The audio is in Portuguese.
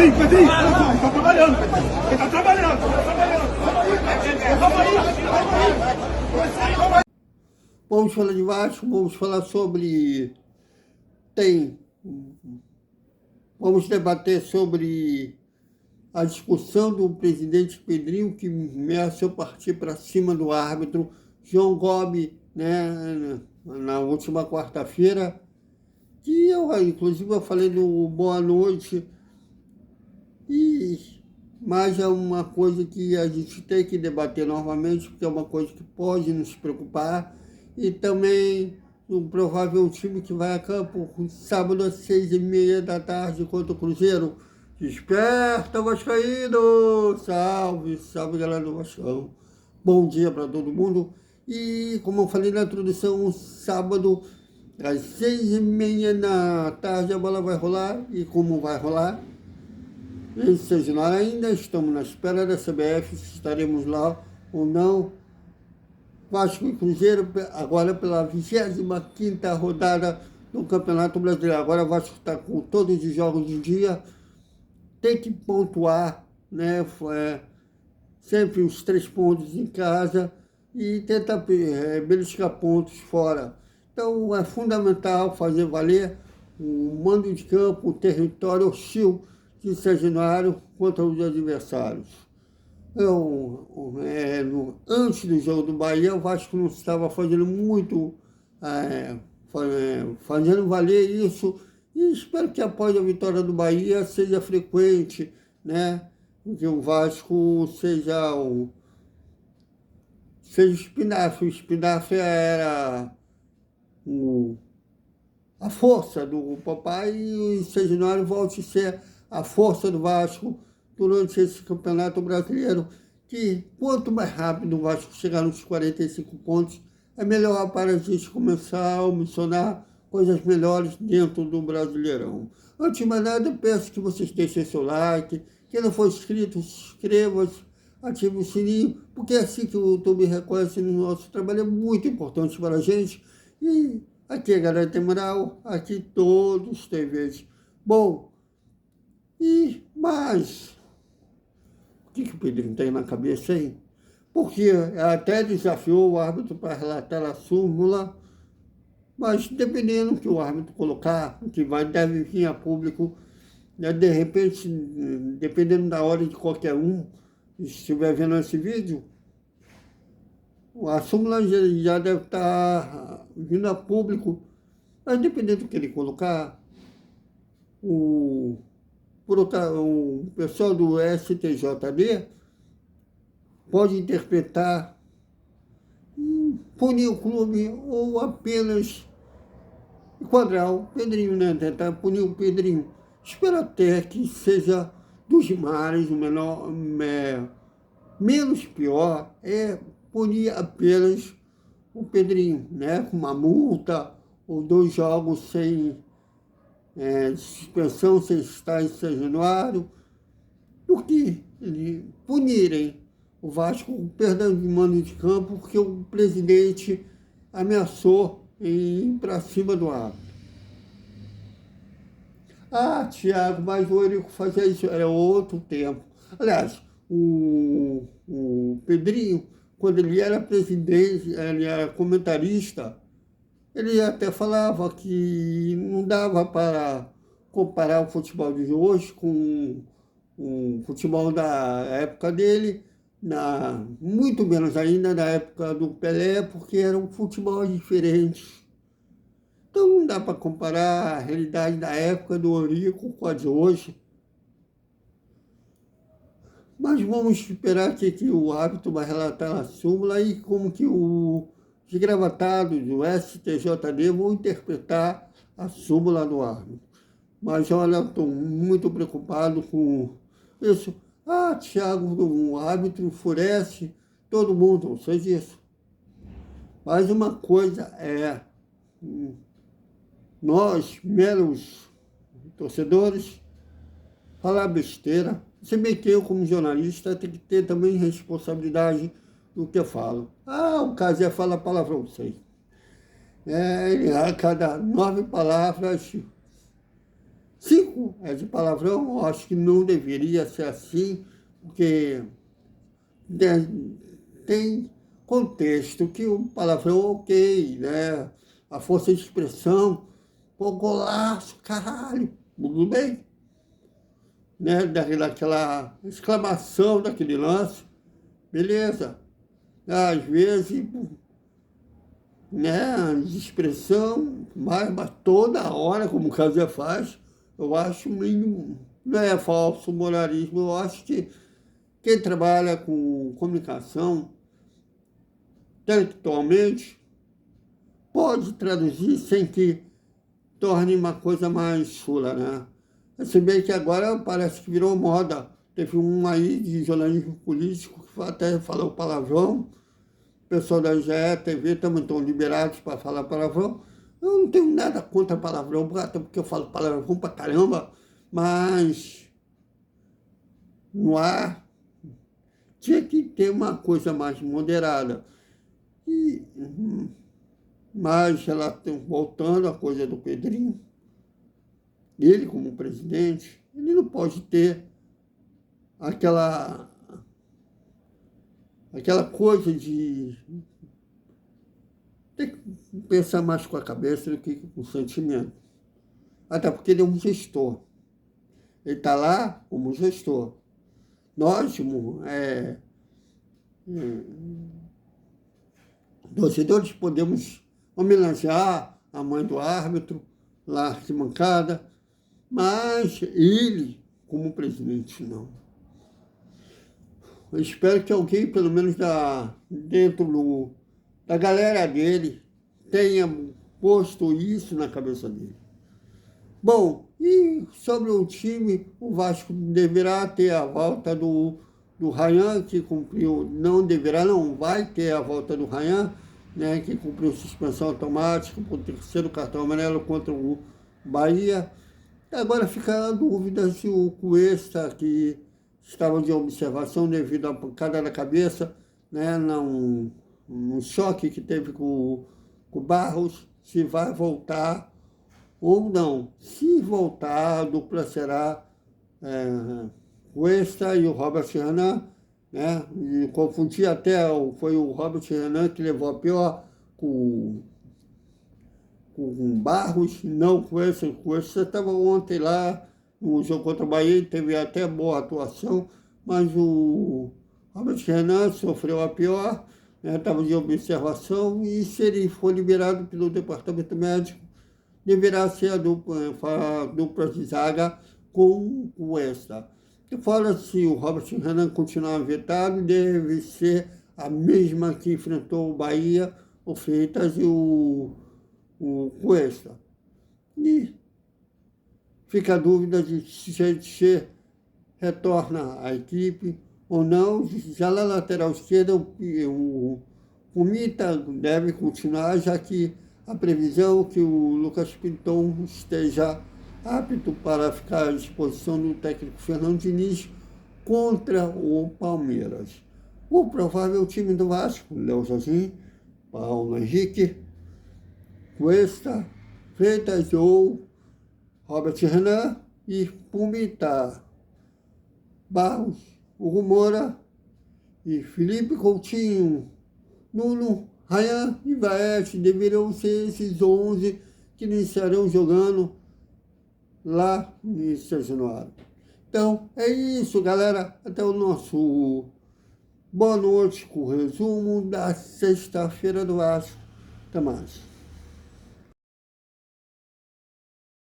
Pedrinho, tá trabalhando, ele tá trabalhando, Vamos falar de Vasco, vamos falar sobre... Vamos debater sobre a discussão do presidente Pedrinho, que ameaçou partir para cima do árbitro João Gobi, né, na última quarta-feira, que inclusive eu falei no Boa Noite, mas é uma coisa que a gente tem que debater novamente, porque é uma coisa que pode nos preocupar, e também um provável time que vai a campo sábado às 6h30 da tarde contra o Cruzeiro. Desperta, Vascaíno! Salve, salve, galera do Vascão. Bom dia para todo mundo. E, como eu falei na introdução, sábado, às 6h30 da tarde, a bola vai rolar. E como vai rolar? Seja, nós ainda estamos na espera da CBF, se estaremos lá ou não. Vasco e Cruzeiro, agora pela 25ª rodada do Campeonato Brasileiro. Agora o Vasco está com todos os jogos de dia. Tem que pontuar, né? Sempre os 3 pontos em casa e tentar beliscar pontos fora. Então é fundamental fazer valer o mando de campo, o território hostil de São Januário contra os adversários. Antes do jogo do Bahia, o Vasco não estava fazendo muito, fazendo valer isso, e espero que após a vitória do Bahia seja frequente, né? Que o Vasco seja o espinafre. O espinafre era a força do papai, e o São Januário volte a ser a força do Vasco durante esse Campeonato Brasileiro, que quanto mais rápido o Vasco chegar nos 45 pontos, é melhor para a gente começar a mencionar coisas melhores dentro do Brasileirão. Antes de mais nada, eu peço que vocês deixem seu like. Quem não for inscrito, se inscreva-se, ative o sininho, porque é assim que o YouTube reconhece no nosso trabalho, é muito importante para a gente. E aqui a galera tem moral, aqui todos têm vez. Bom, mas o que o Pedrinho tem na cabeça aí? Porque até desafiou o árbitro para relatar a súmula, mas dependendo do que o árbitro colocar, que deve vir a público, né, de repente, dependendo da hora de qualquer um, se estiver vendo esse vídeo, a súmula já deve estar vindo a público, mas dependendo do que ele colocar, o pessoal do STJD pode interpretar, punir o clube ou apenas enquadrar o Pedrinho, né? Tentar punir o Pedrinho. Espero até que seja dos mares, menos pior é punir apenas o Pedrinho, né? Com uma multa ou 2 jogos sem suspensão, sem estar em São Januário, do que punirem o Vasco com perdão de mando de campo, porque o presidente ameaçou em ir para cima do árbitro. Thiago, mas o Eurico fazia isso, era outro tempo. Aliás, o Pedrinho, quando ele era presidente, ele era comentarista, ele até falava que não dava para comparar o futebol de hoje com o futebol da época dele, muito menos ainda na época do Pelé, porque era um futebol diferente. Então não dá para comparar a realidade da época do Eurico com a de hoje. Mas vamos esperar que o árbitro vai relatar a súmula e como que os gravatados do STJD vão interpretar a súmula do árbitro. Mas olha, estou muito preocupado com isso. Thiago, o árbitro enfurece todo mundo, não sei disso. Mas uma coisa é, nós, meros torcedores, falar besteira. Se bem que eu, como jornalista, tenho que ter também responsabilidade do que eu falo. O Casé fala palavrão, sei. A cada 9 palavras, 5 é de palavrão, eu acho que não deveria ser assim, porque tem contexto que o palavrão é ok, né? A força de expressão, pô, golaço, caralho, tudo bem, né? Daquela exclamação daquele lance, beleza. Às vezes, né, de expressão, mas toda hora, como o Casé faz, eu acho meio, não é falso moralismo, eu acho que quem trabalha com comunicação, intelectualmente, pode traduzir sem que torne uma coisa mais chula, né? Se bem que agora parece que virou moda. Teve um aí de jornalismo político que até falou palavrão. O pessoal da GE, TV também estão liberados para falar palavrão. Eu não tenho nada contra palavrão, até porque eu falo palavrão pra caramba, mas no ar tinha que ter uma coisa mais moderada. Mas ela voltando à coisa do Pedrinho, ele como presidente, ele não pode ter aquela coisa de ter que pensar mais com a cabeça do que com o sentimento. Até porque ele é um gestor. Ele está lá como gestor. Nós, torcedores, podemos homenagear a mãe do árbitro, lá na arquibancada, mas ele, como presidente, não. Eu espero que alguém, pelo menos dentro da galera dele, tenha posto isso na cabeça dele. Bom, e sobre o time, o Vasco deverá ter a volta do Ryan, que cumpriu, não deverá, não, vai ter a volta do Ryan, né, que cumpriu suspensão automática por terceiro cartão amarelo contra o Bahia. Agora fica a dúvida se o Cuesta, que estava de observação devido à pancada na cabeça, né, num choque que teve com o Barros, se vai voltar ou não. Se voltar, a dupla será Cuesta e o Robert Renan, né? E confundi até, foi o Robert Renan que levou a pior com Barros, não com esse. O Cuesta estava ontem lá no jogo contra o Bahia, teve até boa atuação, mas o Robert Renan sofreu a pior, estava de observação, e se ele for liberado pelo departamento médico, deverá ser a dupla de zaga com o Cuesta. E fora, se o Robert Renan continuar vetado, deve ser a mesma que enfrentou o Bahia, o Freitas e o Cuesta. E fica a dúvida de se retorna à equipe ou não. Já na lateral esquerda, o Mita deve continuar, já que a previsão é que o Lucas Pinton esteja apto para ficar à disposição do técnico Fernando Diniz contra o Palmeiras. O provável time do Vasco: Léo Jardim, Paulo Henrique, Cuesta, Freitas ou Robert Renan e Pumita, Barros, Hugo Moura e Felipe Coutinho, Nuno, Ryan e Vaete. Deveriam ser esses 11 que iniciarão jogando lá em São Januário. Então, é isso, galera. Até o nosso boa noite com o resumo da sexta-feira do Vasco. Até mais.